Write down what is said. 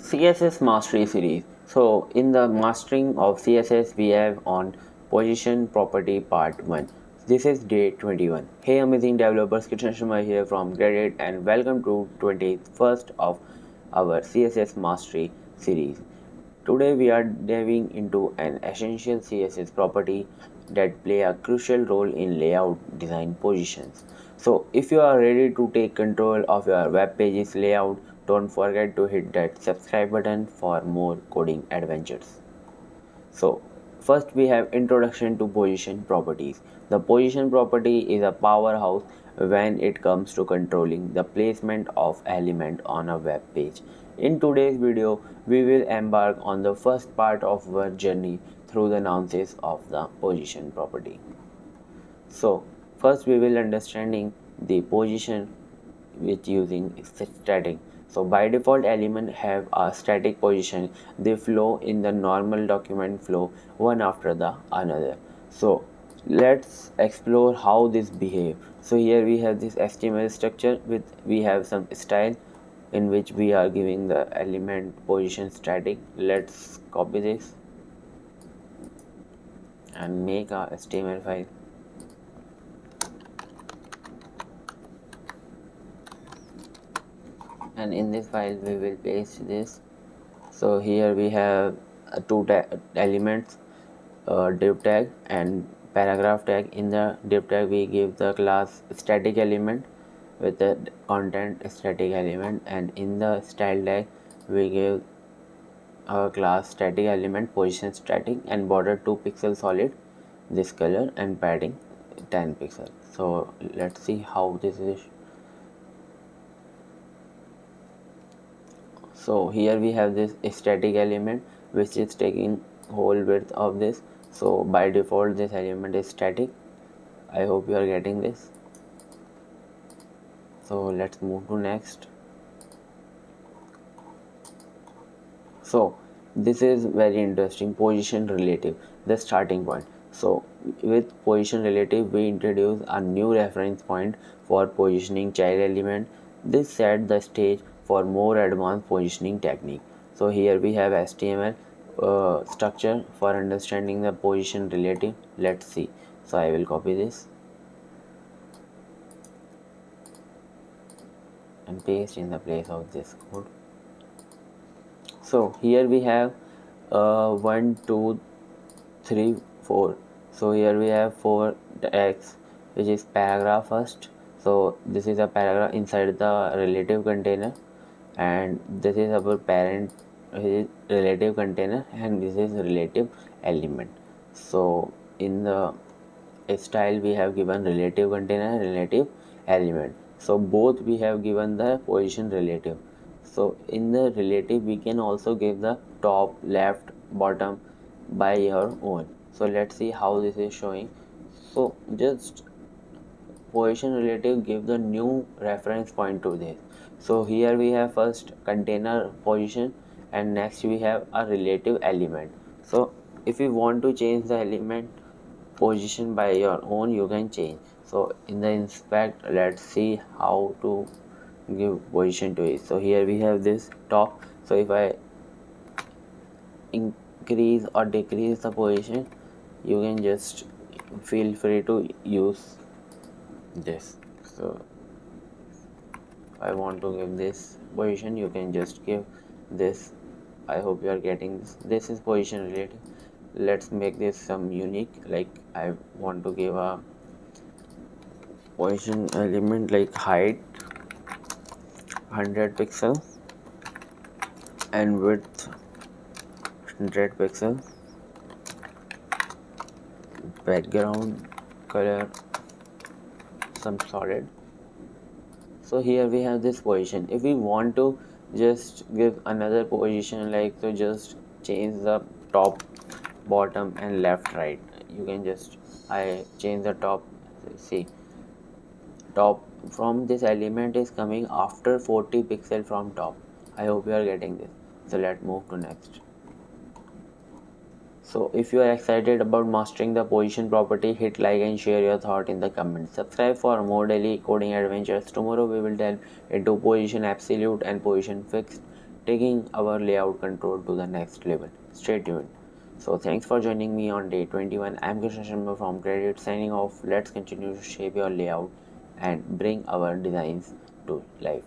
CSS Mastery series. So in the mastering of CSS we have on position property part 1. This is day 21. Hey amazing developers, Krishna Sharma here from Kredict and welcome to 21st of our CSS Mastery series. Today we are diving into an essential CSS property that play a crucial role in layout design positions. So if you are ready to take control of your web page's layout, don't forget to hit that subscribe button for more coding adventures. So first we have introduction to position properties. The position property is a powerhouse when it comes to controlling the placement of element on a web page. In today's video, we will embark on the first part of our journey through the nuances of the position property. So first we will understanding the position with using static. So by default element have a static position. They flow in the normal document flow one after the another. So let's explore how this behave. So here we have this HTML structure with we have some style in which we are giving the element position static. Let's copy this and make a HTML file. And in this file we will paste this. So here we have two elements, div tag and paragraph tag. In the div tag we give the class static element with the content static element, and in the style tag we give a class static element position static and border 2 pixel solid, this color, and padding 10 pixel. So let's see how this is. So here we have this static element which is taking whole width of this. So by default this element is static. I hope you are getting this. So let's move to next. So this is very interesting, position relative, the starting point. So with position relative we introduce a new reference point for positioning child element. This set the stage for more advanced positioning technique. So here we have HTML structure for understanding the position relative. Let's see. So I will copy this and paste in the place of this code. So here we have 1 2 3 4. So here we have 4 tags which is paragraph first. So this is a paragraph inside the relative container, and this is our parent relative container, and this is relative element. So in the style we have given relative container, relative element. So both we have given the position relative. So in the relative we can also give the top, left, bottom by your own. So let's see how this is showing. So just position relative give the new reference point to this. So here we have first container position, and next we have a relative element. So if you want to change the element position by your own, you can change. So in the inspect, let's see how to give position to it. So here we have this top. So if I increase or decrease the position, you can just feel free to use this. So I want to give this position, you can just give this. I hope you are getting this. This is position related. Let's make this some unique, like I want to give a position element like height 100 pixel and width 100 pixel, background color some solid. So here we have this position. If we want to just give another position, like to just change the top, bottom, and left, right, you can just I change the top. See, top from this element is coming after 40 pixel from top. I hope you are getting this. So let's move to next. So if you are excited about mastering the position property, hit like and share your thought in the comments. Subscribe for more daily coding adventures. Tomorrow we will delve into position absolute and position fixed. taking our layout control to the next level. Stay tuned. So thanks for joining me on day 21. I'm Krishna Sharma from Kredict signing off. Let's continue to shape your layout and bring our designs to life.